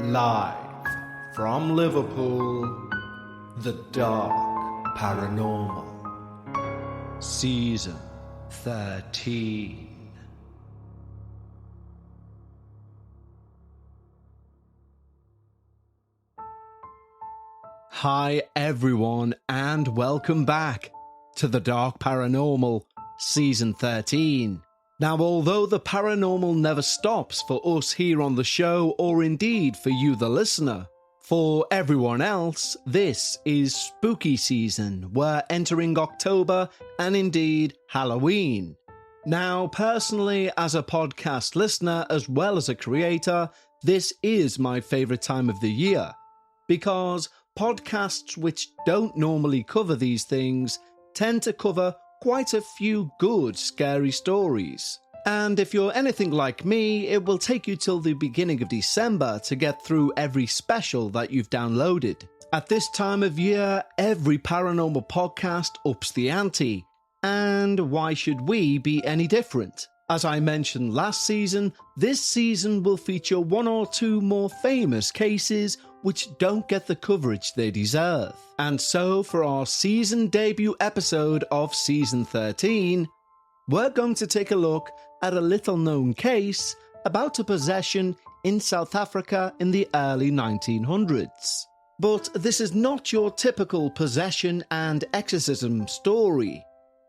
Live from Liverpool, the Dark Paranormal, Season 13. Hi everyone, and welcome back to the Dark Paranormal, Season 13. Now, although the paranormal never stops for us here on the show, or indeed for you the listener, for everyone else, this is spooky season. We're entering October and indeed Halloween. Now, personally, as a podcast listener as well as a creator, this is my favourite time of the year, because podcasts which don't normally cover these things tend to cover quite a few good scary stories. And if you're anything like me, it will take you till the beginning of December to get through every special that you've downloaded. At this time of year, every paranormal podcast ups the ante. And why should we be any different? As I mentioned last season, this season will feature one or two more famous cases which don't get the coverage they deserve. And so for our season debut episode of Season 13, we're going to take a look at a little known case about a possession in South Africa in the early 1900s. But this is not your typical possession and exorcism story.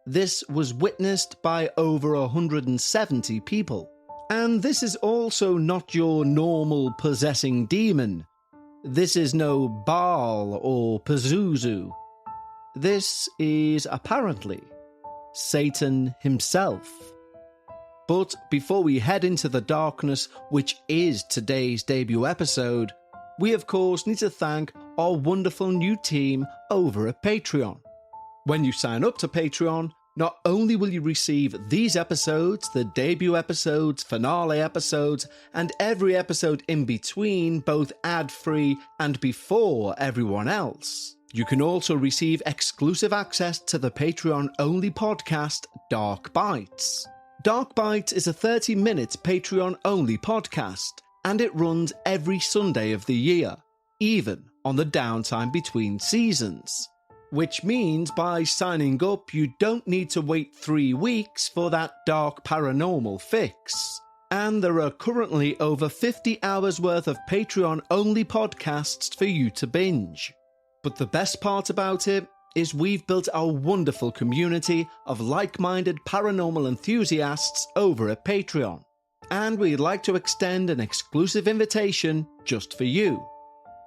This was witnessed by over 170 people. And this is also not your normal possessing demon. This is no Baal or Pazuzu. This is apparently Satan himself. But before we head into the darkness, which is today's debut episode, we of course need to thank our wonderful new team over at Patreon. When you sign up to Patreon, not only will you receive these episodes, the debut episodes, finale episodes, and every episode in between, both ad-free and before everyone else, you can also receive exclusive access to the Patreon-only podcast, Dark Bites. Dark Bites is a 30-minute Patreon-only podcast, and it runs every Sunday of the year, even on the downtime between seasons. Which means by signing up, you don't need to wait 3 weeks for that Dark Paranormal fix. And there are currently over 50 hours worth of Patreon-only podcasts for you to binge. But the best part about it is we've built our wonderful community of like-minded paranormal enthusiasts over at Patreon. And we'd like to extend an exclusive invitation just for you.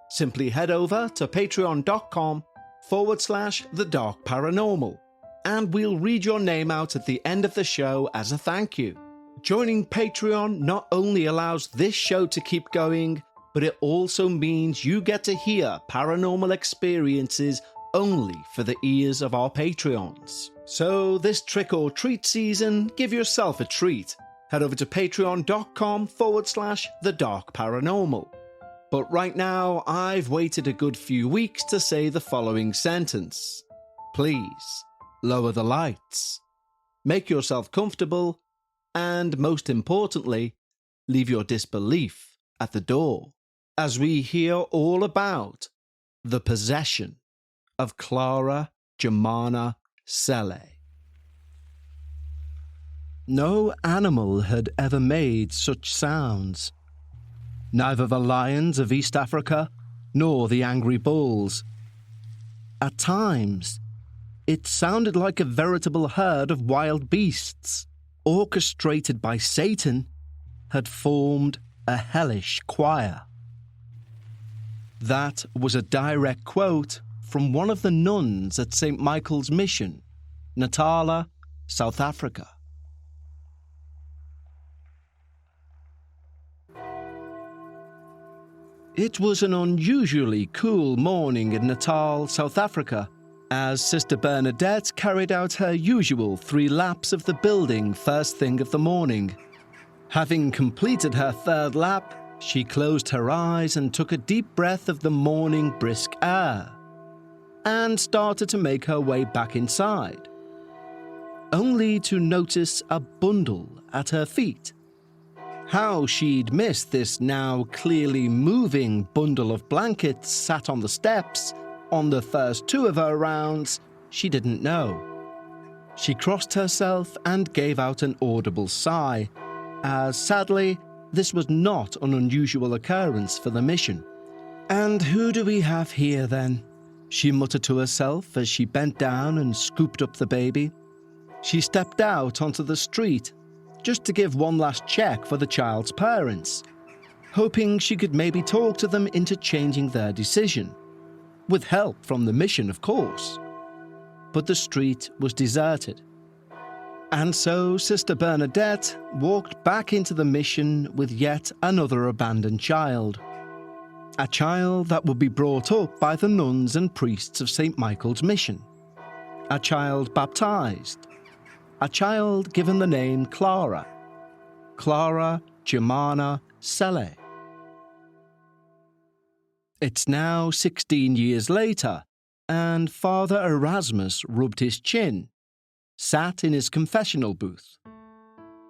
Simply head over to patreon.com/The Dark Paranormal, and we'll read your name out at the end of the show as a thank you. Joining Patreon not only allows this show to keep going, but it also means you get to hear paranormal experiences only for the ears of our Patreons. So this trick or treat season, give yourself a treat. Head over to patreon.com/The Dark Paranormal. But right now, I've waited a good few weeks to say the following sentence. Please, lower the lights, make yourself comfortable, and most importantly, leave your disbelief at the door, as we hear all about the possession of Clara Germana Cele. No animal had ever made such sounds. Neither the lions of East Africa nor the angry bulls. At times, it sounded like a veritable herd of wild beasts, orchestrated by Satan, had formed a hellish choir. That was a direct quote from one of the nuns at St. Michael's Mission, Natala, South Africa. It was an unusually cool morning in Natal, South Africa, as Sister Bernadette carried out her usual 3 laps of the building first thing of the morning. Having completed her 3rd lap, she closed her eyes and took a deep breath of the morning brisk air, and started to make her way back inside, only to notice a bundle at her feet. How she'd missed this now clearly moving bundle of blankets sat on the steps on the first two of her rounds, she didn't know. She crossed herself and gave out an audible sigh, as sadly, this was not an unusual occurrence for the mission. "And who do we have here then?" she muttered to herself as she bent down and scooped up the baby. She stepped out onto the street just to give one last check for the child's parents, hoping she could maybe talk to them into changing their decision, with help from the mission, of course. But the street was deserted. And so Sister Bernadette walked back into the mission with yet another abandoned child. A child that would be brought up by the nuns and priests of St. Michael's Mission. A child baptized. A child given the name Clara. Clara, Germana, Cele. It's now 16 years later, and Father Erasmus rubbed his chin, sat in his confessional booth.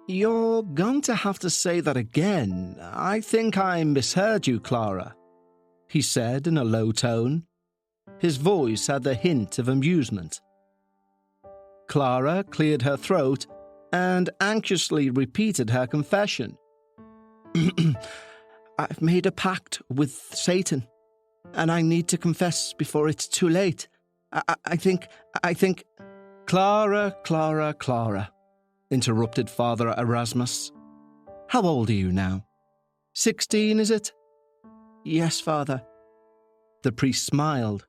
"You're going to have to say that again. I think I misheard you, Clara," he said in a low tone. His voice had the hint of amusement. Clara cleared her throat and anxiously repeated her confession. "I've made a pact with Satan, and I need to confess before it's too late. I think... Clara, interrupted Father Erasmus. "How old are you now? 16, is it?" "Yes, Father." The priest smiled.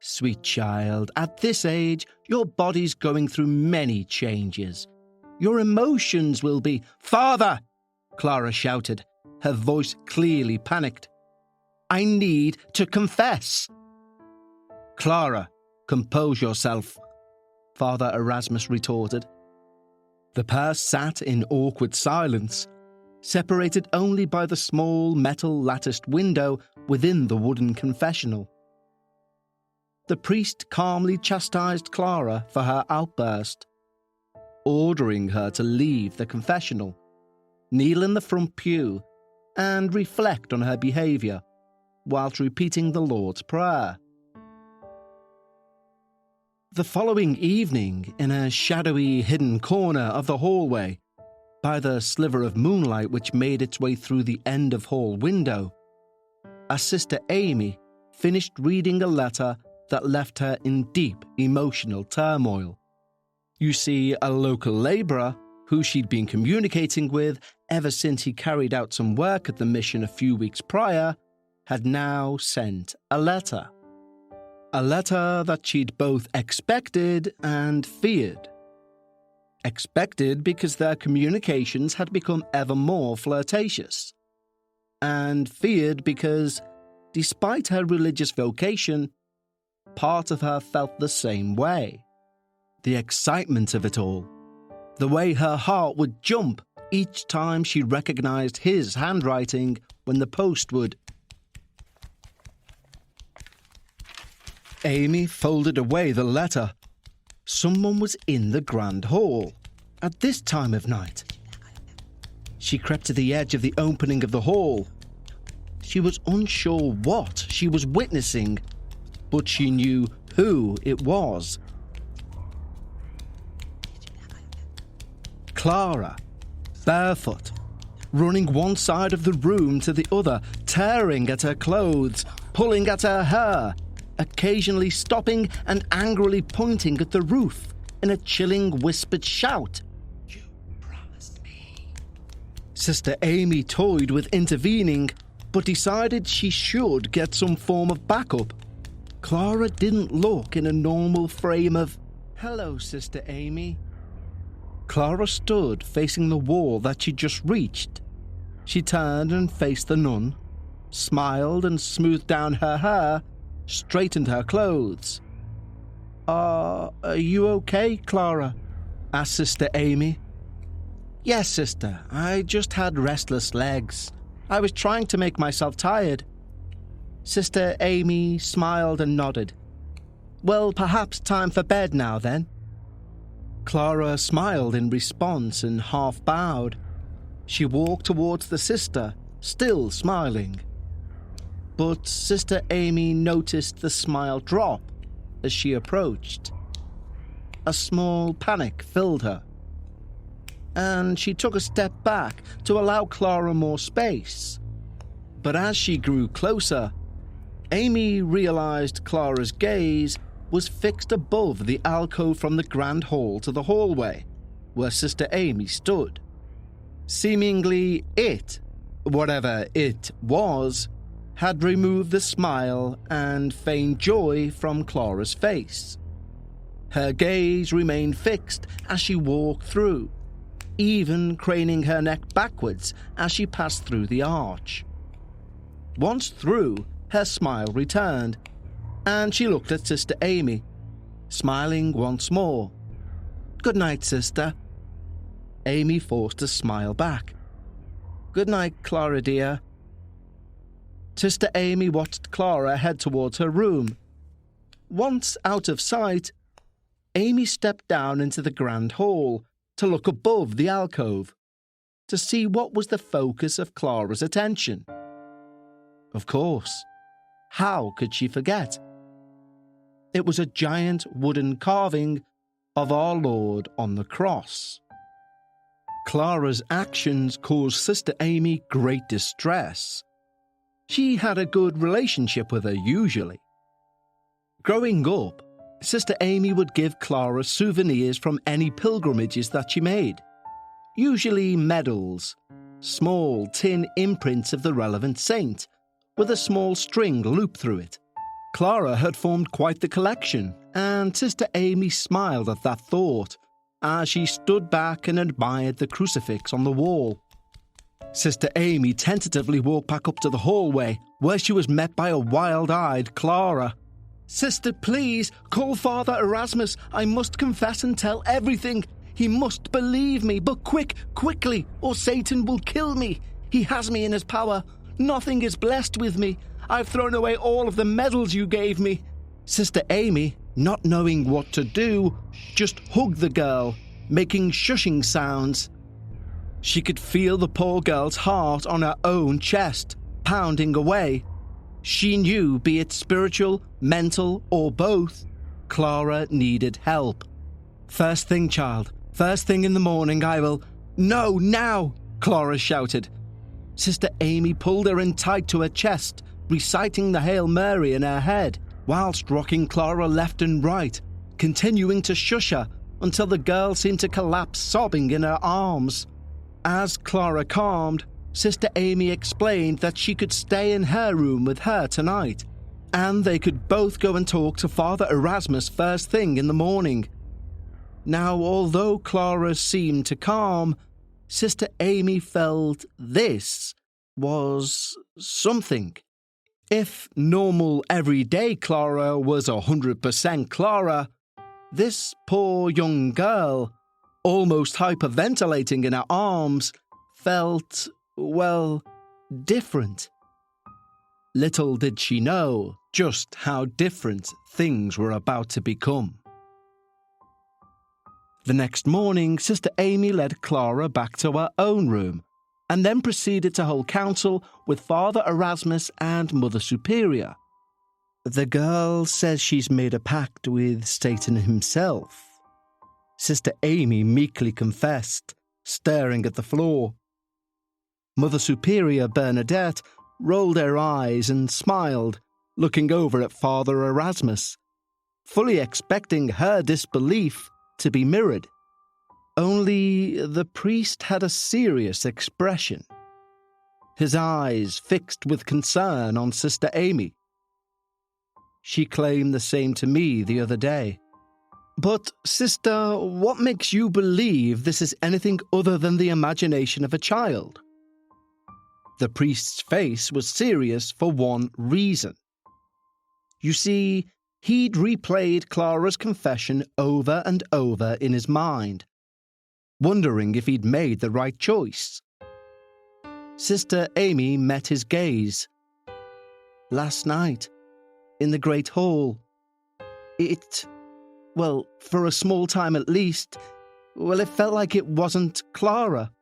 "Sweet child, at this age, your body's going through many changes. Your emotions will be—" "Father!" Clara shouted, her voice clearly panicked. "I need to confess." "Clara, compose yourself," Father Erasmus retorted. The pair sat in awkward silence, separated only by the small metal latticed window within the wooden confessional. The priest calmly chastised Clara for her outburst, ordering her to leave the confessional, kneel in the front pew, and reflect on her behaviour, whilst repeating the Lord's Prayer. The following evening, in a shadowy hidden corner of the hallway, by the sliver of moonlight which made its way through the end of hall window, a Sister Amy finished reading a letter that left her in deep emotional turmoil. You see, a local labourer, who she'd been communicating with ever since he carried out some work at the mission a few weeks prior, had now sent a letter. A letter that she'd both expected and feared. Expected because their communications had become ever more flirtatious. And feared because, despite her religious vocation, part of her felt the same way. The excitement of it all. The way her heart would jump each time she recognised his handwriting when the post would... Amy folded away the letter. Someone was in the grand hall at this time of night. She crept to the edge of the opening of the hall. She was unsure what she was witnessing, but she knew who it was. Clara, barefoot, running one side of the room to the other, tearing at her clothes, pulling at her hair, occasionally stopping and angrily pointing at the roof in a chilling whispered shout. "You promised me." Sister Amy toyed with intervening, but decided she should get some form of backup. Clara didn't look in a normal frame of... "Hello, Sister Amy." Clara stood facing the wall that she'd just reached. She turned and faced the nun, smiled and smoothed down her hair, straightened her clothes. Are you okay, Clara?" asked Sister Amy. "Yes, sister, I just had restless legs. I was trying to make myself tired." Sister Amy smiled and nodded. "Well, perhaps time for bed now, then?" Clara smiled in response and half bowed. She walked towards the sister, still smiling. But Sister Amy noticed the smile drop as she approached. A small panic filled her, and she took a step back to allow Clara more space. But as she grew closer, Amy realized Clara's gaze was fixed above the alcove from the grand hall to the hallway, where Sister Amy stood. Seemingly it, whatever it was, had removed the smile and feigned joy from Clara's face. Her gaze remained fixed as she walked through, even craning her neck backwards as she passed through the arch. Once through, her smile returned, and she looked at Sister Amy, smiling once more. "Good night, sister." Amy forced a smile back. "Good night, Clara dear." Sister Amy watched Clara head towards her room. Once out of sight, Amy stepped down into the grand hall to look above the alcove, to see what was the focus of Clara's attention. Of course, how could she forget? It was a giant wooden carving of our Lord on the cross. Clara's actions caused Sister Amy great distress. She had a good relationship with her usually. Growing up, Sister Amy would give Clara souvenirs from any pilgrimages that she made, usually medals, small tin imprints of the relevant saint, with a small string loop through it. Clara had formed quite the collection, and Sister Amy smiled at that thought as she stood back and admired the crucifix on the wall. Sister Amy tentatively walked back up to the hallway, where she was met by a wild-eyed Clara. "Sister, please, call Father Erasmus. I must confess and tell everything. He must believe me, but quickly, or Satan will kill me. He has me in his power. Nothing is blessed with me. I've thrown away all of the medals you gave me." Sister Amy, not knowing what to do, just hugged the girl, making shushing sounds. She could feel the poor girl's heart on her own chest, pounding away. She knew, be it spiritual, mental, or both, Clara needed help. "First thing, child. First thing in the morning I will—" "No, now!" Clara shouted. Sister Amy pulled her in tight to her chest, reciting the Hail Mary in her head, whilst rocking Clara left and right, continuing to shush her until the girl seemed to collapse sobbing in her arms. As Clara calmed, Sister Amy explained that she could stay in her room with her tonight, and they could both go and talk to Father Erasmus first thing in the morning. Now, although Clara seemed to calm, Sister Amy felt this was something. If normal everyday Clara was 100% Clara, this poor young girl, almost hyperventilating in her arms, felt, well, different. Little did she know just how different things were about to become. The next morning, Sister Amy led Clara back to her own room, and then proceeded to hold council with Father Erasmus and Mother Superior. "The girl says she's made a pact with Satan himself," Sister Amy meekly confessed, staring at the floor. Mother Superior Bernadette rolled her eyes and smiled, looking over at Father Erasmus, fully expecting her disbelief to be mirrored. Only the priest had a serious expression, his eyes fixed with concern on Sister Amy. "She claimed the same to me the other day." "But, sister, what makes you believe this is anything other than the imagination of a child?" The priest's face was serious for one reason. You see, he'd replayed Clara's confession over and over in his mind, wondering if he'd made the right choice. Sister Amy met his gaze. "Last night, in the Great Hall, well, for a small time at least, it felt like it wasn't Clara.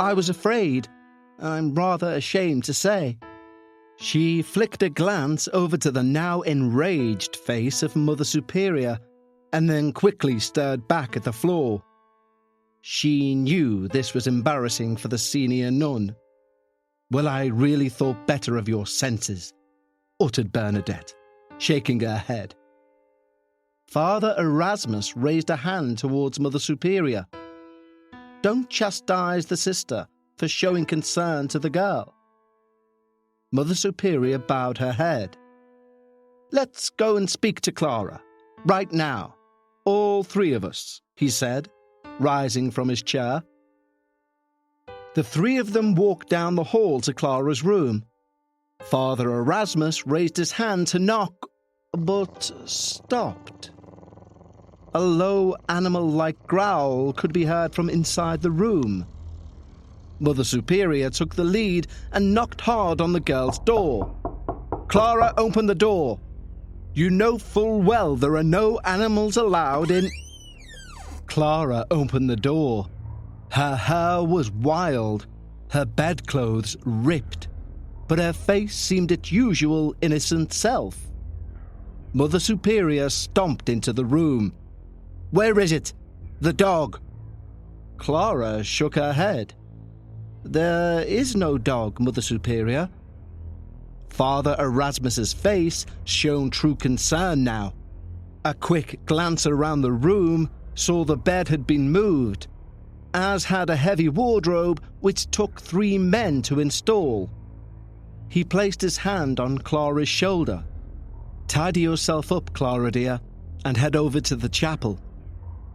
I was afraid. I'm rather ashamed to say." She flicked a glance over to the now enraged face of Mother Superior, and then quickly stared back at the floor. She knew this was embarrassing for the senior nun. "Well, I really thought better of your senses," uttered Bernadette, shaking her head. Father Erasmus raised a hand towards Mother Superior. "Don't chastise the sister for showing concern to the girl." Mother Superior bowed her head. "Let's go and speak to Clara, right now, all three of us," he said, rising from his chair. The three of them walked down the hall to Clara's room. Father Erasmus raised his hand to knock, but stopped. A low animal-like growl could be heard from inside the room. Mother Superior took the lead and knocked hard on the girl's door. "Clara, open the door. You know full well there are no animals allowed in—" Clara opened the door. Her hair was wild, her bedclothes ripped, but her face seemed its usual innocent self. Mother Superior stomped into the room. "Where is it? The dog?" Clara shook her head. "There is no dog, Mother Superior." Father Erasmus's face shone true concern now. A quick glance around the room saw the bed had been moved, as had a heavy wardrobe which took 3 men to install. He placed his hand on Clara's shoulder. "Tidy yourself up, Clara dear, and head over to the chapel.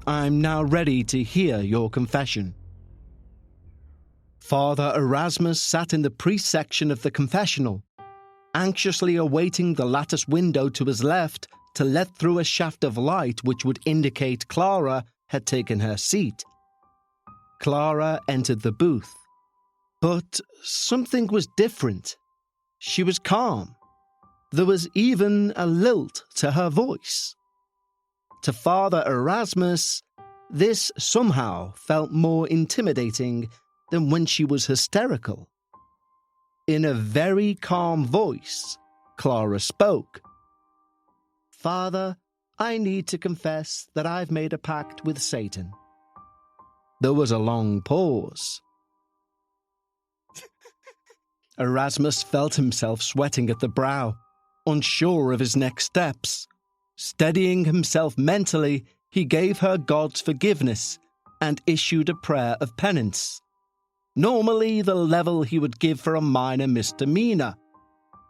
I'm now ready to hear your confession." Father Erasmus sat in the priest section of the confessional, anxiously awaiting the lattice window to his left to let through a shaft of light which would indicate Clara had taken her seat. Clara entered the booth, but something was different. She was calm. There was even a lilt to her voice. To Father Erasmus, this somehow felt more intimidating than when she was hysterical. In a very calm voice, Clara spoke. "Father, I need to confess that I've made a pact with Satan." There was a long pause. Erasmus felt himself sweating at the brow, unsure of his next steps. Steadying himself mentally, he gave her God's forgiveness and issued a prayer of penance. Normally the level he would give for a minor misdemeanor,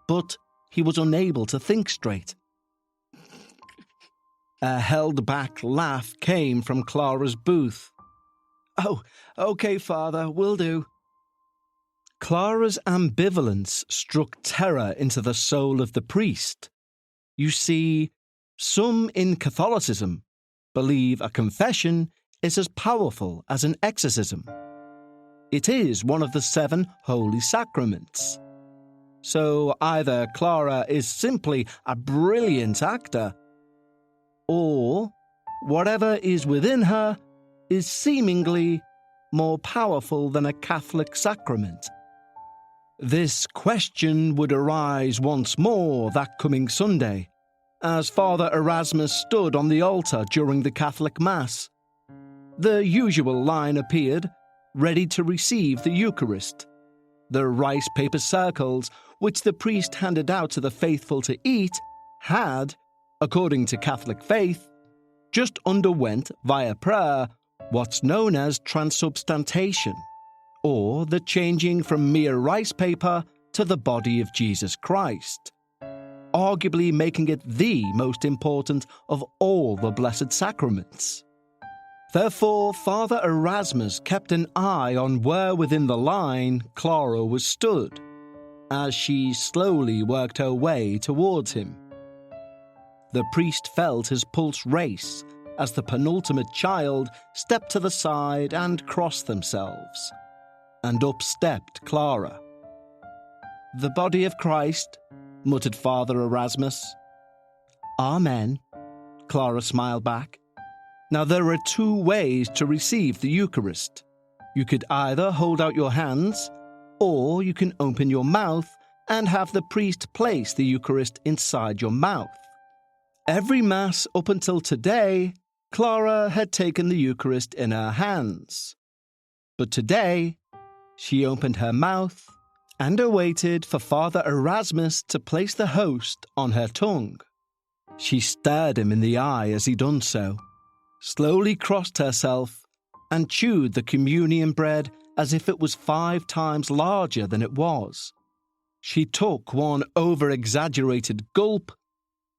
but he was unable to think straight. A held-back laugh came from Clara's booth. "Oh, okay, Father, will do." Clara's ambivalence struck terror into the soul of the priest. You see, some in Catholicism believe a confession is as powerful as an exorcism. It is one of the 7 holy sacraments. So either Clara is simply a brilliant actor, or whatever is within her is seemingly more powerful than a Catholic sacrament. This question would arise once more that coming Sunday, as Father Erasmus stood on the altar during the Catholic Mass. The usual line appeared, ready to receive the Eucharist. The rice paper circles, which the priest handed out to the faithful to eat, had, according to Catholic faith, just underwent via prayer what's known as transubstantiation, or the changing from mere rice paper to the body of Jesus Christ, arguably making it the most important of all the blessed sacraments. Therefore, Father Erasmus kept an eye on where within the line Clara was stood, as she slowly worked her way towards him. The priest felt his pulse race as the penultimate child stepped to the side and crossed themselves, and up stepped Clara. "The body of Christ," muttered Father Erasmus. "Amen," Clara smiled back. Now there are 2 ways to receive the Eucharist. You could either hold out your hands, or you can open your mouth and have the priest place the Eucharist inside your mouth. Every Mass up until today, Clara had taken the Eucharist in her hands. But today, she opened her mouth and awaited for Father Erasmus to place the host on her tongue. She stared him in the eye as he done so, slowly crossed herself, and chewed the communion bread as if it was 5 times larger than it was. She took one over-exaggerated gulp,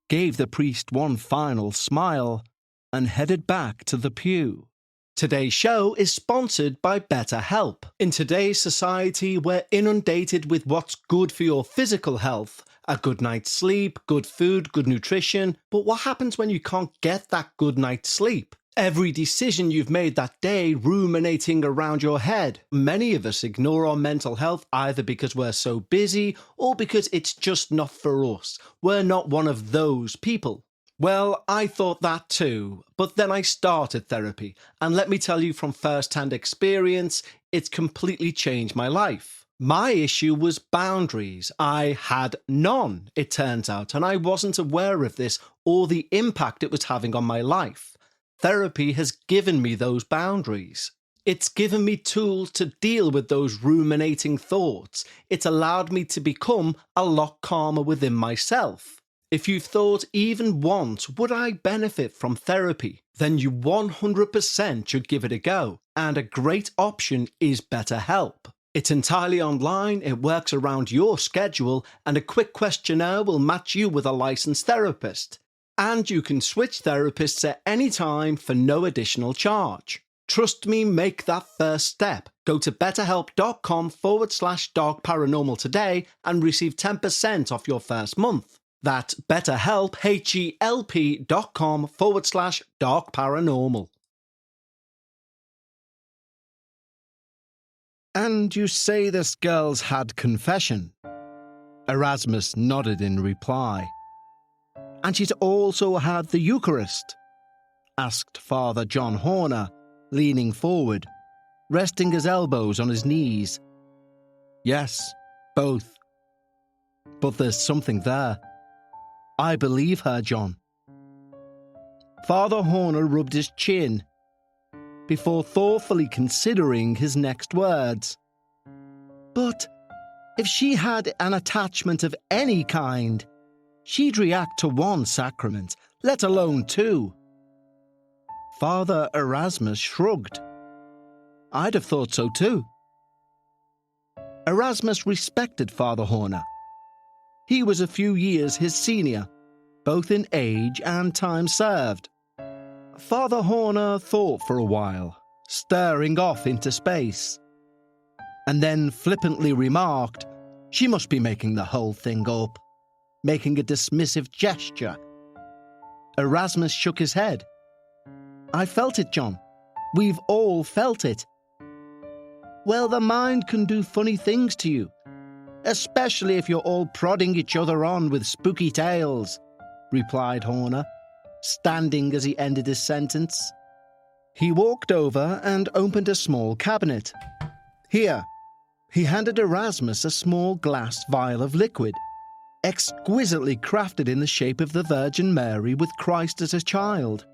gave the priest one final smile, and headed back to the pew. Today's show is sponsored by BetterHelp. In today's society, we're inundated with what's good for your physical health. A good night's sleep, good food, good nutrition. But what happens when you can't get that good night's sleep? Every decision you've made that day ruminating around your head. Many of us ignore our mental health either because we're so busy or because it's just not for us. We're not one of those people. Well, I thought that too, but then I started therapy, and let me tell you from first-hand experience, it's completely changed my life. My issue was boundaries. I had none, it turns out, and I wasn't aware of this or the impact it was having on my life. Therapy has given me those boundaries. It's given me tools to deal with those ruminating thoughts. It's allowed me to become a lot calmer within myself. If you've thought even once, would I benefit from therapy? Then you 100% should give it a go. And a great option is BetterHelp. It's entirely online, it works around your schedule, and a quick questionnaire will match you with a licensed therapist. And you can switch therapists at any time for no additional charge. Trust me, make that first step. Go to betterhelp.com/Dark Paranormal today and receive 10% off your first month. That's betterhelp, HELP.com/Dark Paranormal. And you say this girl's had confession? Erasmus nodded in reply. And she's also had the Eucharist? Asked Father John Horner, leaning forward, resting his elbows on his knees. Yes, both. But there's something there. I believe her, John. Father Horner rubbed his chin, before thoughtfully considering his next words. But if she had an attachment of any kind, she'd react to one sacrament, let alone 2. Father Erasmus shrugged. I'd have thought so too. Erasmus respected Father Horner. He was a few years his senior, both in age and time served. Father Horner thought for a while, staring off into space, and then flippantly remarked, "She must be making the whole thing up," making a dismissive gesture. Erasmus shook his head. I felt it, John. We've all felt it. Well, the mind can do funny things to you, especially if you're all prodding each other on with spooky tales, replied Horner, standing as he ended his sentence. He walked over and opened a small cabinet. Here, he handed Erasmus a small glass vial of liquid, exquisitely crafted in the shape of the Virgin Mary with Christ as a child.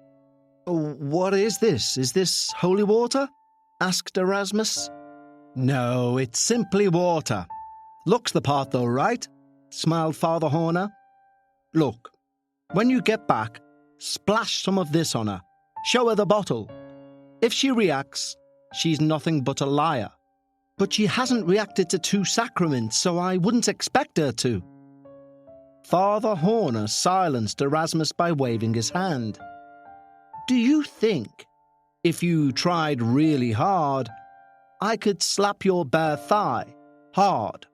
What is this? Is this holy water? Asked Erasmus. No, it's simply water. Looks the part though, right? Smiled Father Horner. Look, when you get back, splash some of this on her. Show her the bottle. If she reacts, she's nothing but a liar. But she hasn't reacted to 2 sacraments, so I wouldn't expect her to. Father Horner silenced Erasmus by waving his hand. Do you think, if you tried really hard, I could slap your bare thigh, hard,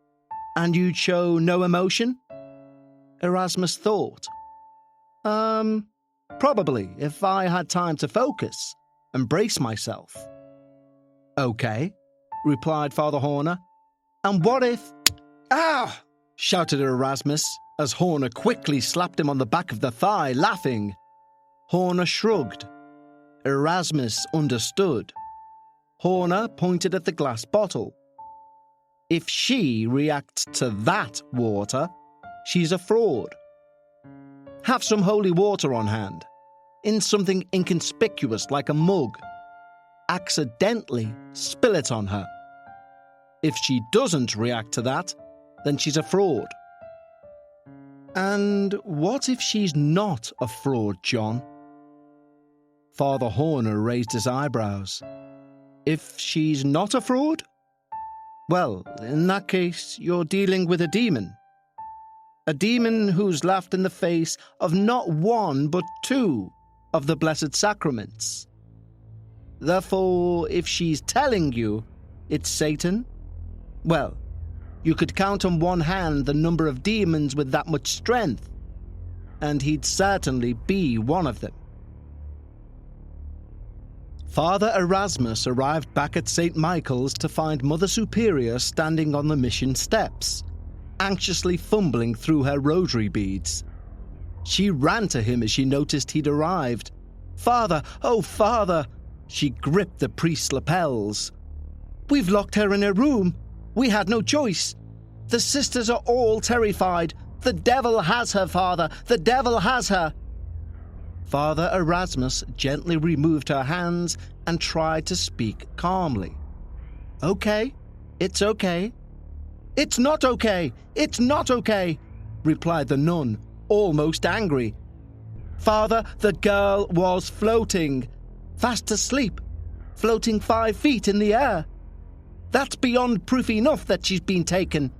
and you'd show no emotion? Erasmus thought. Probably, if I had time to focus and brace myself. Okay, replied Father Horner. And what if... Ah! Shouted Erasmus, as Horner quickly slapped him on the back of the thigh, laughing. Horner shrugged. Erasmus understood. Horner pointed at the glass bottle. If she reacts to that water, she's a fraud. Have some holy water on hand, in something inconspicuous like a mug. Accidentally spill it on her. If she doesn't react to that, then she's a fraud. And what if she's not a fraud, John? Father Horner raised his eyebrows. If she's not a fraud? Well, in that case, you're dealing with a demon. A demon who's laughed in the face of not one but two of the Blessed Sacraments. Therefore, if she's telling you it's Satan, well, you could count on one hand the number of demons with that much strength, and he'd certainly be one of them. Father Erasmus arrived back at St. Michael's to find Mother Superior standing on the mission steps, anxiously fumbling through her rosary beads. She ran to him as she noticed he'd arrived. "Father, oh Father!" She gripped the priest's lapels. "We've locked her in her room. We had no choice. The sisters are all terrified. The devil has her, Father. The devil has her." Father Erasmus gently removed her hands and tried to speak calmly. "Okay, it's okay." "It's not okay! It's not okay!" replied the nun, almost angry. "Father, the girl was floating, fast asleep, floating 5 feet in the air. That's beyond proof enough that she's been taken.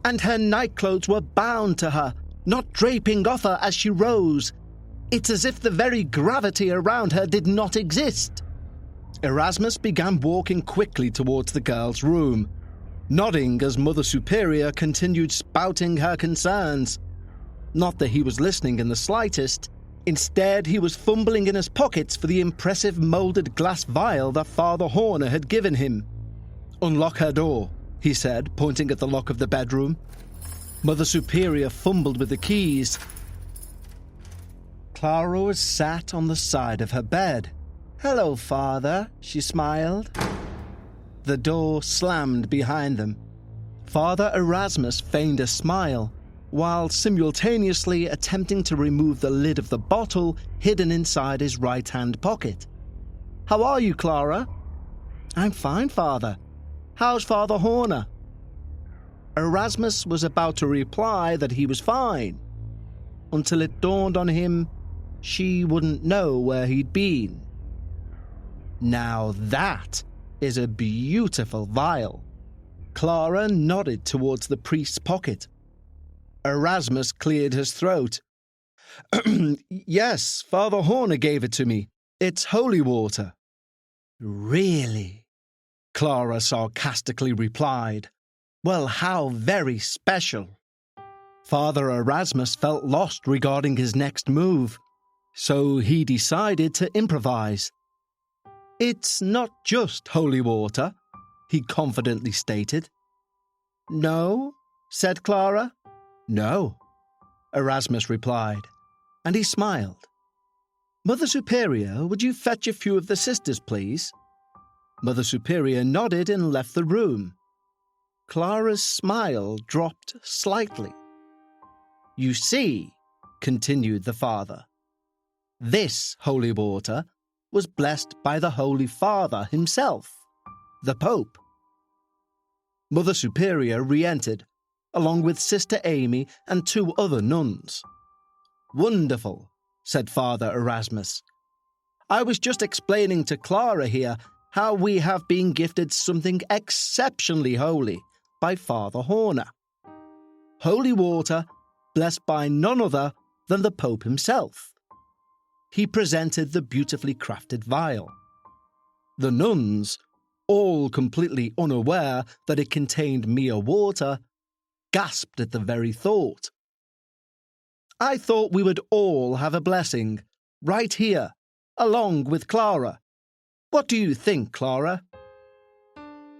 And her nightclothes were bound to her, not draping off her as she rose. It's as if the very gravity around her did not exist." Erasmus began walking quickly towards the girl's room, nodding as Mother Superior continued spouting her concerns. Not that he was listening in the slightest. Instead, he was fumbling in his pockets for the impressive moulded glass vial that Father Horner had given him. "Unlock her door," he said, pointing at the lock of the bedroom. Mother Superior fumbled with the keys. Clara was sat on the side of her bed. "Hello, Father," she smiled. The door slammed behind them. Father Erasmus feigned a smile, while simultaneously attempting to remove the lid of the bottle hidden inside his right-hand pocket. "How are you, Clara?" "I'm fine, Father. How's Father Horner?" Erasmus was about to reply that he was fine, until it dawned on him she wouldn't know where he'd been. "Now that is a beautiful vial." Clara nodded towards the priest's pocket. Erasmus cleared his throat. "Yes, Father Horner gave it to me. It's holy water." "Really?" Clara sarcastically replied. "Well, how very special." Father Erasmus felt lost regarding his next move, so he decided to improvise. "It's not just holy water," he confidently stated. "No?" said Clara. "No," Erasmus replied, and he smiled. "Mother Superior, would you fetch a few of the sisters, please?" Mother Superior nodded and left the room. Clara's smile dropped slightly. "You see," continued the father, "this holy water was blessed by the Holy Father himself, the Pope." Mother Superior re-entered, along with Sister Amy and 2 other nuns. "Wonderful," said Father Erasmus. "I was just explaining to Clara here how we have been gifted something exceptionally holy by Father Horner. Holy water blessed by none other than the Pope himself." He presented the beautifully crafted vial. The nuns, all completely unaware that it contained mere water, gasped at the very thought. "I thought we would all have a blessing, right here, along with Clara. What do you think, Clara?"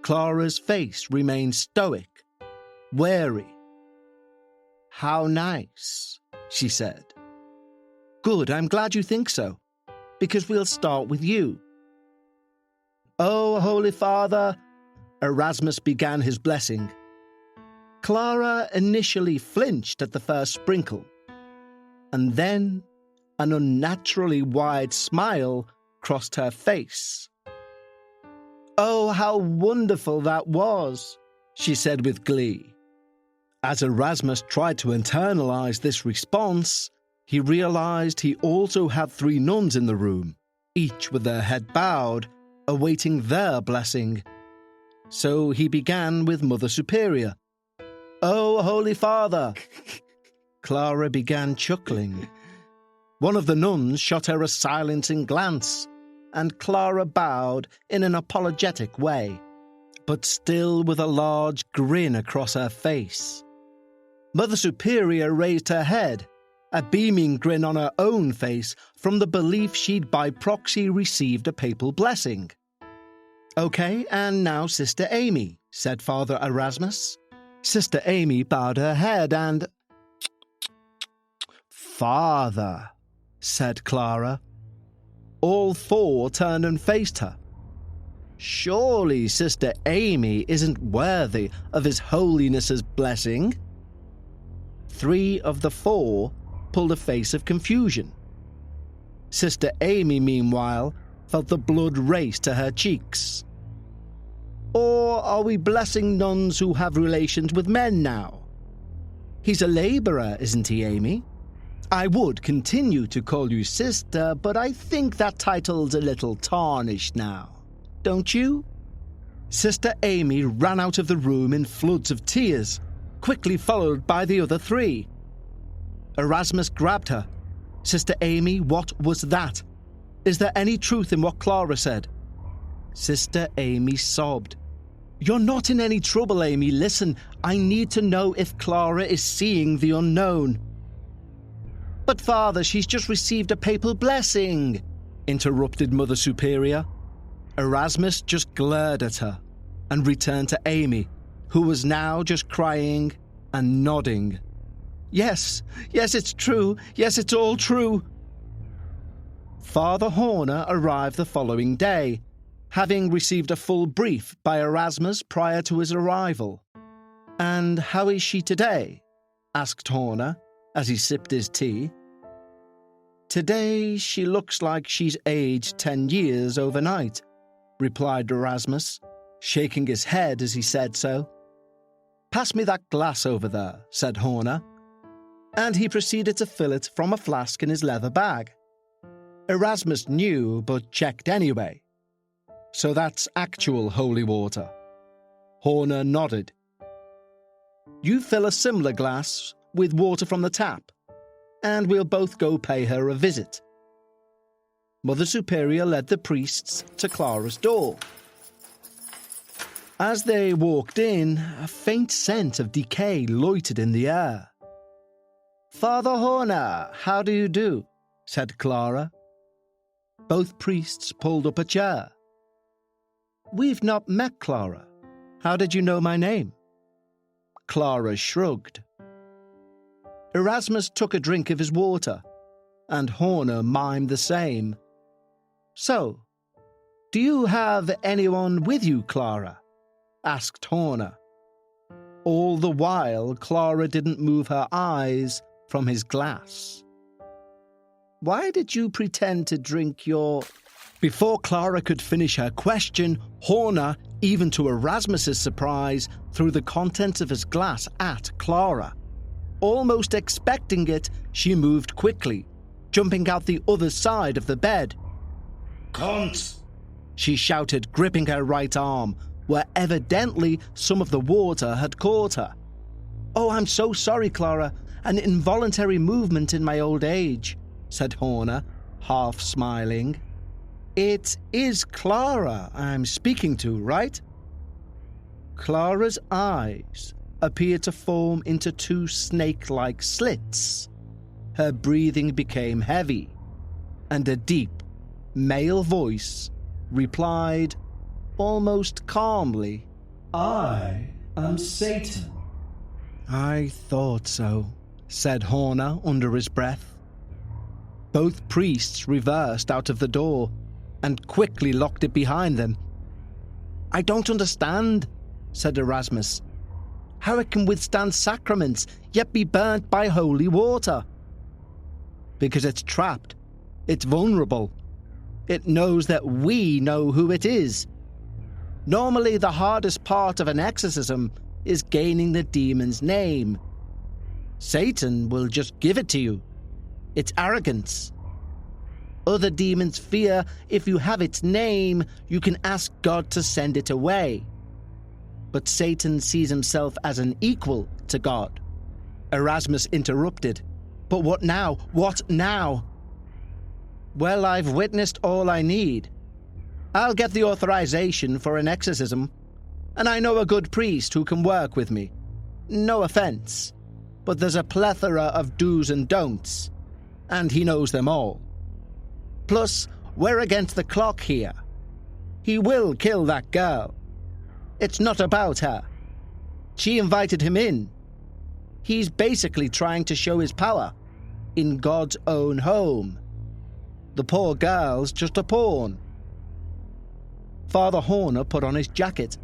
Clara's face remained stoic, wary. "How nice," she said. "Good, I'm glad you think so, because we'll start with you." "Oh, Holy Father," Erasmus began his blessing. Clara initially flinched at the first sprinkle, and then an unnaturally wide smile crossed her face. "Oh, how wonderful that was," she said with glee. As Erasmus tried to internalize this response, he realized he also had 3 nuns in the room, each with their head bowed, awaiting their blessing. So he began with Mother Superior. "Oh, Holy Father," Clara began chuckling. One of the nuns shot her a silencing glance, and Clara bowed in an apologetic way, but still with a large grin across her face. Mother Superior raised her head, a beaming grin on her own face from the belief she'd by proxy received a papal blessing. "Okay, and now Sister Amy," said Father Erasmus. Sister Amy bowed her head and... "Father," said Clara. All 4 turned and faced her. Surely Sister Amy isn't worthy of His Holiness's blessing? 3 of the 4 pulled a face of confusion. Sister Amy, meanwhile, felt the blood race to her cheeks. "Or are we blessing nuns who have relations with men now? He's a labourer, isn't he, Amy? I would continue to call you sister, but I think that title's a little tarnished now. Don't you?" Sister Amy ran out of the room in floods of tears, quickly followed by the other 3. Erasmus grabbed her. "Sister Amy, what was that? Is there any truth in what Clara said?" Sister Amy sobbed. "You're not in any trouble, Amy. Listen, I need to know if Clara is seeing the unknown." "But Father, she's just received a papal blessing," interrupted Mother Superior. Erasmus just glared at her and returned to Amy, who was now just crying and nodding. Yes, it's true. Yes, it's all true." Father Horner arrived the following day, having received a full brief by Erasmus prior to his arrival. "And how is she today?" asked Horner as he sipped his tea. "Today she looks like she's aged 10 years overnight," replied Erasmus, shaking his head as he said so. "Pass me that glass over there," said Horner, and he proceeded to fill it from a flask in his leather bag. Erasmus knew, but checked anyway. "So that's actual holy water?" Horner nodded. "You fill a similar glass with water from the tap, and we'll both go pay her a visit." Mother Superior led the priests to Clara's door. As they walked in, a faint scent of decay loitered in the air. "Father Horner, how do you do?" said Clara. Both priests pulled up a chair. "We've not met, Clara. How did you know my name?" Clara shrugged. Erasmus took a drink of his water, and Horner mimed the same. "So, do you have anyone with you, Clara?" asked Horner. All the while, Clara didn't move her eyes from his glass. "Why did you pretend to drink your—" Before Clara could finish her question, Horner, even to Erasmus's surprise, threw the contents of his glass at Clara. Almost expecting it, she moved quickly, jumping out the other side of the bed. "Cunt!" she shouted, gripping her right arm, where evidently some of the water had caught her. "Oh, I'm so sorry, Clara. An involuntary movement in my old age," said Horner, half smiling. "It is Clara I'm speaking to, right?" Clara's eyes appeared to form into 2 snake-like slits. Her breathing became heavy, and a deep, male voice replied, almost calmly, "I am Satan." "I thought so," said Horner under his breath. Both priests reversed out of the door and quickly locked it behind them, "I don't understand," said Erasmus. "How it can withstand sacraments, yet be burnt by holy water." "Because it's trapped. It's vulnerable. It knows that we know who it is. Normally, the hardest part of an exorcism is gaining the demon's name. Satan will just give it to you. It's arrogance. Other demons fear if you have its name, you can ask God to send it away. But Satan sees himself as an equal to God." Erasmus interrupted. "But what now? What now?" "Well, I've witnessed all I need. I'll get the authorization for an exorcism, and I know a good priest who can work with me. No offense, but there's a plethora of do's and don'ts, and he knows them all. Plus, we're against the clock here. He will kill that girl. It's not about her. She invited him in. He's basically trying to show his power in God's own home. The poor girl's just a pawn." Father Horner put on his jacket,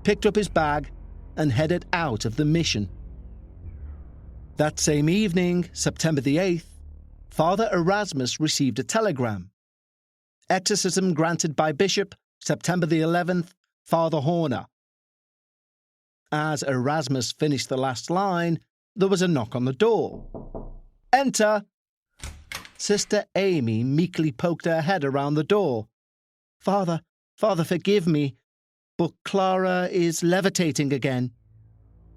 picked up his bag, and headed out of the mission. That same evening, September the 8th, Father Erasmus received a telegram. Exorcism granted by Bishop, September the 11th, Father Horner. As Erasmus finished the last line, there was a knock on the door. "Enter!" Sister Amy meekly poked her head around the door. Father, forgive me, but Clara is levitating again."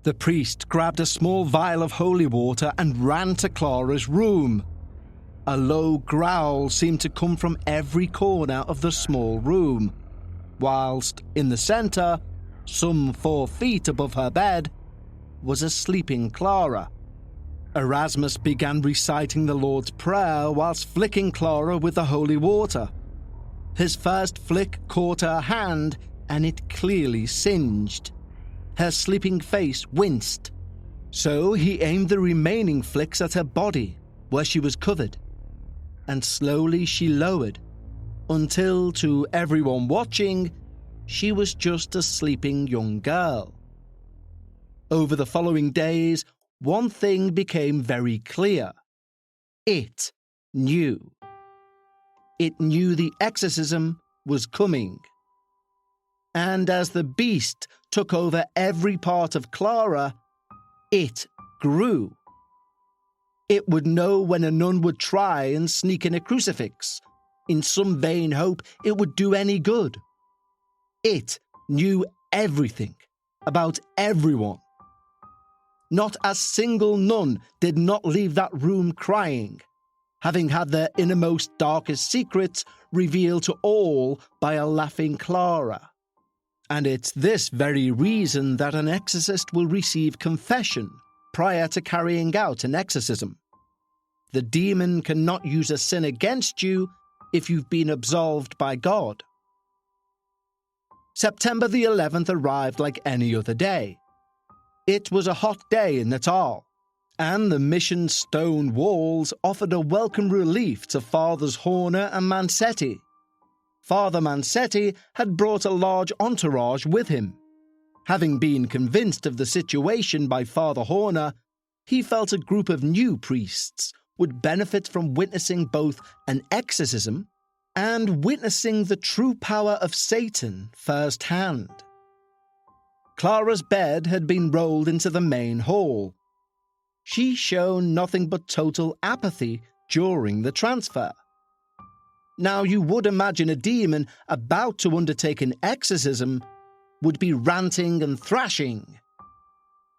The priest grabbed a small vial of holy water and ran to Clara's room. A low growl seemed to come from every corner of the small room, whilst in the centre, some 4 feet above her bed, was a sleeping Clara. Erasmus began reciting the Lord's Prayer whilst flicking Clara with the holy water. His first flick caught her hand, and it clearly singed. Her sleeping face winced. So he aimed the remaining flicks at her body, where she was covered. And slowly she lowered, until, to everyone watching, she was just a sleeping young girl. Over the following days, one thing became very clear. It knew. It knew the exorcism was coming. And as the beast took over every part of Clara, it grew. It would know when a nun would try and sneak in a crucifix, in some vain hope it would do any good. It knew everything about everyone. Not a single nun did not leave that room crying, having had their innermost darkest secrets revealed to all by a laughing Clara. And it's this very reason that an exorcist will receive confession prior to carrying out an exorcism. The demon cannot use a sin against you if you've been absolved by God. September the 11th arrived like any other day. It was a hot day in Natal, and the mission's stone walls offered a welcome relief to Fathers Horner and Mansetti. Father Mansetti had brought a large entourage with him. Having been convinced of the situation by Father Horner, he felt a group of new priests would benefit from witnessing both an exorcism and witnessing the true power of Satan firsthand. Clara's bed had been rolled into the main hall. She shown nothing but total apathy during the transfer. Now you would imagine a demon about to undertake an exorcism would be ranting and thrashing.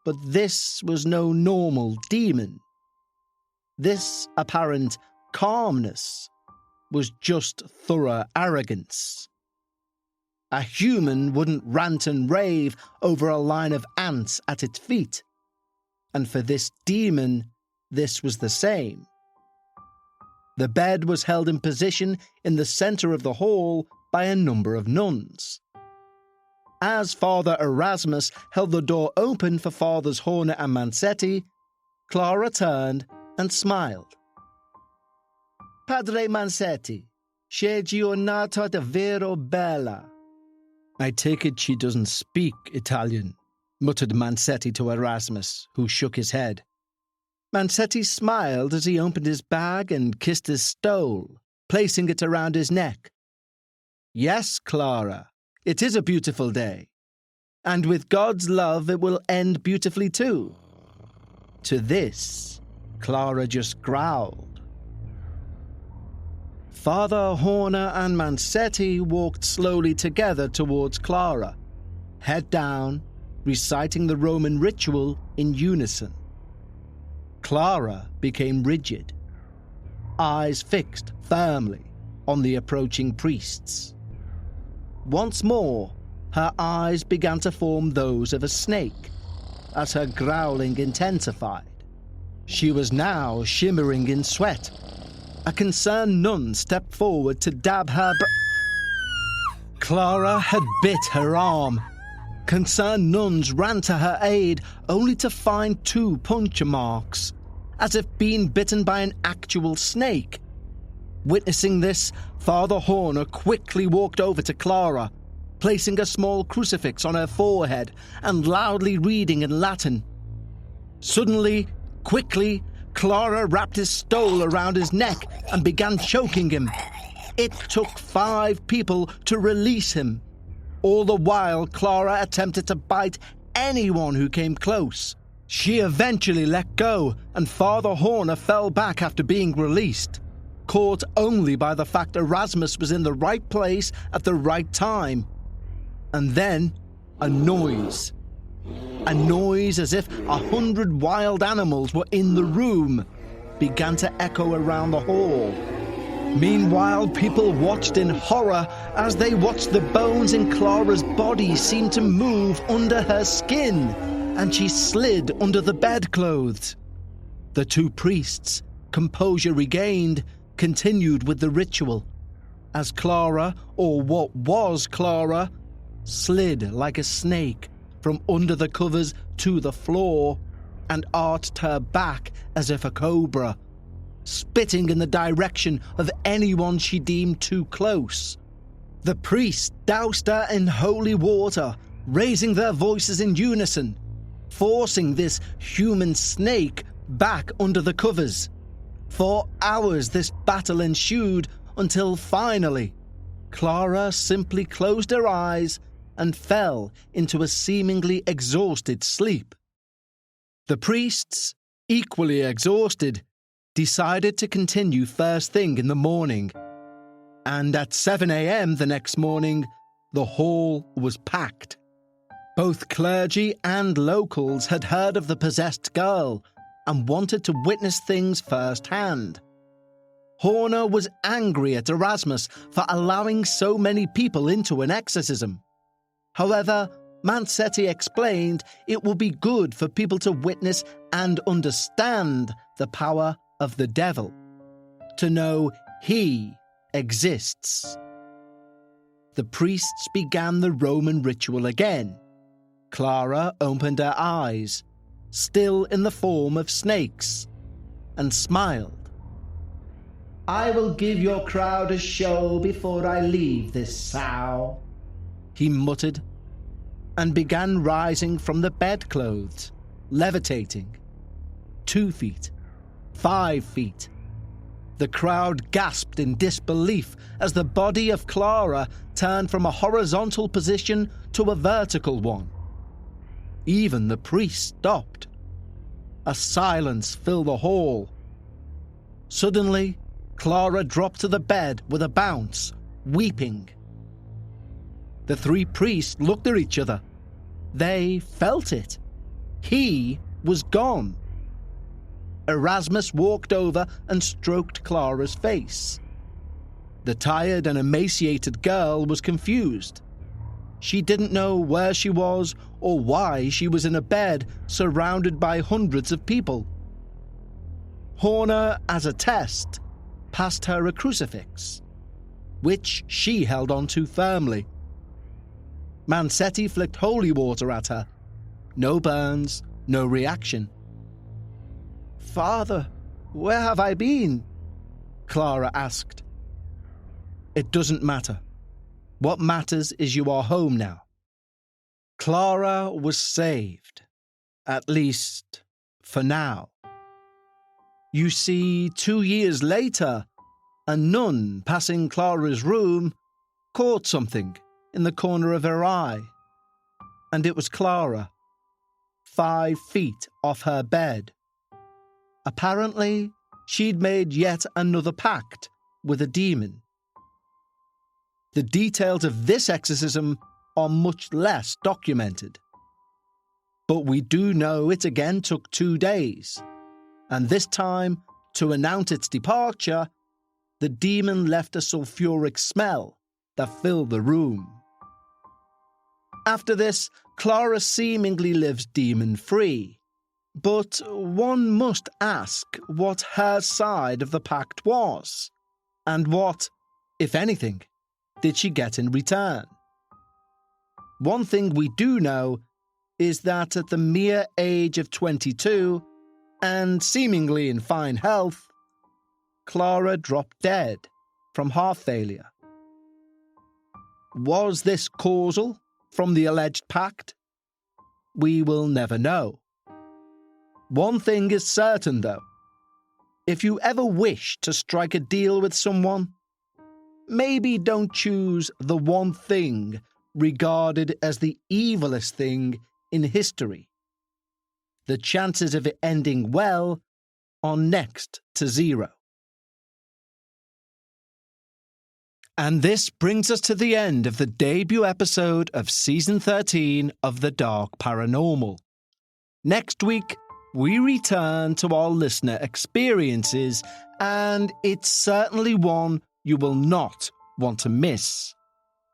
But this was no normal demon. This apparent calmness was just thorough arrogance. A human wouldn't rant and rave over a line of ants at its feet. And for this demon, this was the same. The bed was held in position in the centre of the hall by a number of nuns. As Father Erasmus held the door open for Fathers Horner and Mansetti, Clara turned and smiled. "Padre Mansetti, c'è giornata davvero bella. "I take it she doesn't speak Italian," muttered Mansetti to Erasmus, who shook his head. Mansetti smiled as he opened his bag and kissed his stole, placing it around his neck. "Yes, Clara, it is a beautiful day, and with God's love it will end beautifully too." To this, Clara just growled. Father Horner and Mansetti walked slowly together towards Clara, head down, reciting the Roman ritual in unison. Clara became rigid, eyes fixed firmly on the approaching priests. Once more, her eyes began to form those of a snake as her growling intensified. She was now shimmering in sweat. A concerned nun stepped forward to dab her Clara had bit her arm. Concerned nuns ran to her aid, only to find 2 puncture marks, as if being bitten by an actual snake. Witnessing this, Father Horner quickly walked over to Clara, placing a small crucifix on her forehead and loudly reading in Latin. Suddenly, quickly, Clara wrapped his stole around his neck and began choking him. It took 5 people to release him. All the while, Clara attempted to bite anyone who came close. She eventually let go, and Father Horner fell back after being released, caught only by the fact Erasmus was in the right place at the right time. And then, a noise. A noise as if 100 wild animals were in the room began to echo around the hall. Meanwhile, people watched in horror as they watched the bones in Clara's body seem to move under her skin, and she slid under the bedclothes. The 2 priests, composure regained, continued with the ritual, as Clara, or what was Clara, slid like a snake from under the covers to the floor and arched her back as if a cobra, spitting in the direction of anyone she deemed too close. The priests doused her in holy water, raising their voices in unison, forcing this human snake back under the covers. For hours this battle ensued until finally, Clara simply closed her eyes and fell into a seemingly exhausted sleep. The priests, equally exhausted, decided to continue first thing in the morning, and at 7 a.m. the next morning, the hall was packed. Both clergy and locals had heard of the possessed girl and wanted to witness things firsthand. Horner was angry at Erasmus for allowing so many people into an exorcism. However, Mansetti explained it will be good for people to witness and understand the power of the devil, to know he exists. The priests began the Roman ritual again. Clara opened her eyes, still in the form of snakes, and smiled. "I will give your crowd a show before I leave this sow," he muttered, and began rising from the bedclothes, levitating. 2 feet, 5 feet. The crowd gasped in disbelief as the body of Clara turned from a horizontal position to a vertical one. Even the priest stopped. A silence filled the hall. Suddenly, Clara dropped to the bed with a bounce, weeping. The 3 priests looked at each other. They felt it. He was gone. Erasmus walked over and stroked Clara's face. The tired and emaciated girl was confused. She didn't know where she was or why she was in a bed surrounded by hundreds of people. Horner, as a test, passed her a crucifix, which she held onto firmly. Mansetti flicked holy water at her. No burns, no reaction. "Father, where have I been?" Clara asked. "It doesn't matter. What matters is you are home now. Clara was saved, at least for now. You see, 2 years later, a nun passing Clara's room caught something in the corner of her eye. And it was Clara, 5 feet off her bed. Apparently, she'd made yet another pact with a demon. The details of this exorcism are much less documented. But we do know it again took 2 days, and this time, to announce its departure, the demon left a sulfuric smell that filled the room. After this, Clara seemingly lives demon-free, but one must ask what her side of the pact was, and what, if anything, did she get in return? One thing we do know is that at the mere age of 22, and seemingly in fine health, Clara dropped dead from heart failure. Was this causal from the alleged pact? We will never know. One thing is certain, though. If you ever wish to strike a deal with someone, maybe don't choose the one thing regarded as the evilest thing in history. The chances of it ending well are next to 0. And this brings us to the end of the debut episode of Season 13 of the Dark Paranormal. Next week, we return to our listener experiences, and it's certainly one you will not want to miss.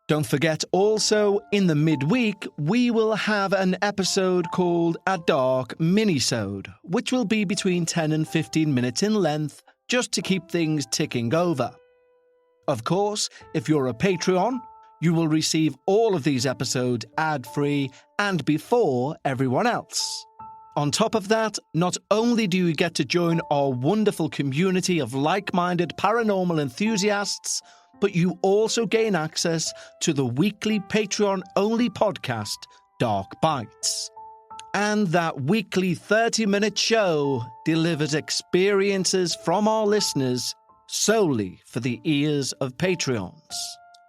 Don't forget also, in the midweek, we will have an episode called A Dark Minisode, which will be between 10 and 15 minutes in length, just to keep things ticking over. Of course, if you're a Patreon, you will receive all of these episodes ad-free and before everyone else. On top of that, not only do you get to join our wonderful community of like-minded paranormal enthusiasts, but you also gain access to the weekly Patreon-only podcast, Dark Bites. And that weekly 30-minute show delivers experiences from our listeners solely for the ears of Patreons.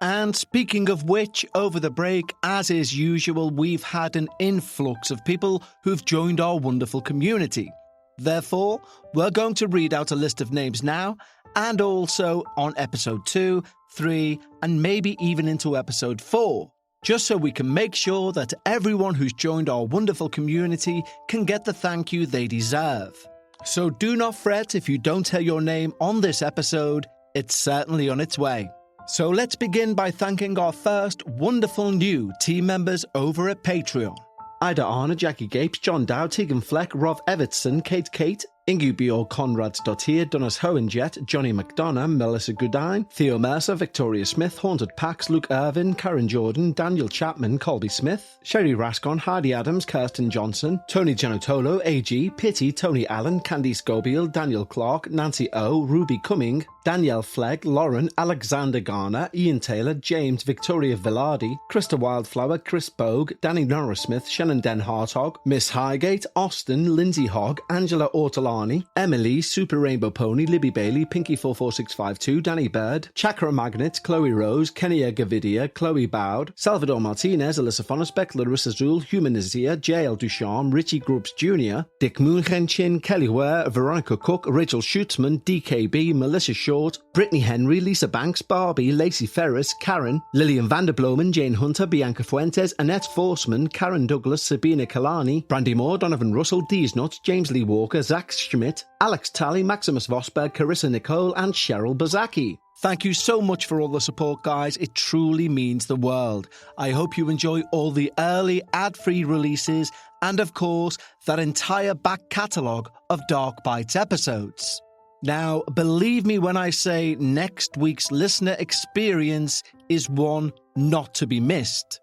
And speaking of which, over the break, as is usual, we've had an influx of people who've joined our wonderful community. Therefore, we're going to read out a list of names now, and also on episode 2, 3, and maybe even into episode 4, just so we can make sure that everyone who's joined our wonderful community can get the thank you they deserve. So do not fret if you don't hear your name on this episode, it's certainly on its way. So let's begin by thanking our first wonderful new team members over at Patreon. Ida Arna, Jackie Gapes, John Dow, Tegan Fleck, Rob Evertson, Kate, Ingu Bjork, Conrad Dottier, Donis Hohenjet, Johnny McDonough, Melissa Goodine, Theo Mercer, Victoria Smith, Haunted Pax, Luke Irvin, Karen Jordan, Daniel Chapman, Colby Smith, Sherry Rascon, Hardy Adams, Kirsten Johnson, Tony Gianotolo, AG, Pitty, Tony Allen, Candice Gobiel, Daniel Clark, Nancy O, Ruby Cumming, Danielle Flegg, Lauren, Alexander Garner, Ian Taylor, James, Victoria Villardi, Krista Wildflower, Chris Bogue, Danny Norris Smith, Shannon Den Hartog, Miss Highgate, Austin, Lindsay Hogg, Angela Ortolani, Emily, Super Rainbow Pony, Libby Bailey, Pinky44652, Danny Bird, Chakra Magnet, Chloe Rose, Kenia Gavidia, Chloe Bowd, Salvador Martinez, Alyssa Fonisbeck, Larissa Zul, Humanizia, JL Ducharme, Richie Groups Jr., Dick Moonchenchin, Kelly Ware, Veronica Cook, Rachel Schutzman, DKB, Melissa Short, Brittany Henry, Lisa Banks, Barbie, Lacey Ferris, Karen, Lillian Vanderblomen, Jane Hunter, Bianca Fuentes, Annette Forsman, Karen Douglas, Sabina Kalani, Brandy Moore, Donovan Russell, Dees Nuts, James Lee Walker, Zach Schmidt, Alex Talley, Maximus Vosberg, Carissa Nicole, and Cheryl Bazaki. Thank you so much for all the support, guys. It truly means the world. I hope you enjoy all the early ad-free releases and, of course, that entire back catalogue of Dark Bites episodes. Now, believe me when I say next week's listener experience is one not to be missed.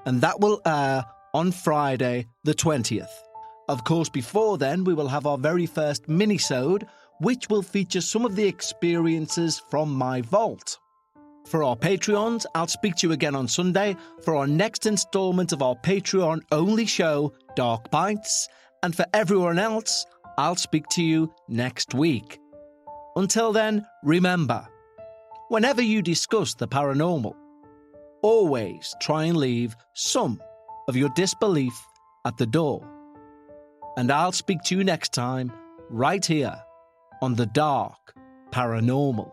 And that will air on Friday the 20th. Of course, before then, we will have our very first minisode, which will feature some of the experiences from my vault. For our Patreons, I'll speak to you again on Sunday for our next installment of our Patreon-only show, Dark Bites. And for everyone else, I'll speak to you next week. Until then, remember, whenever you discuss the paranormal, always try and leave some of your disbelief at the door. And I'll speak to you next time, right here on the Dark Paranormal.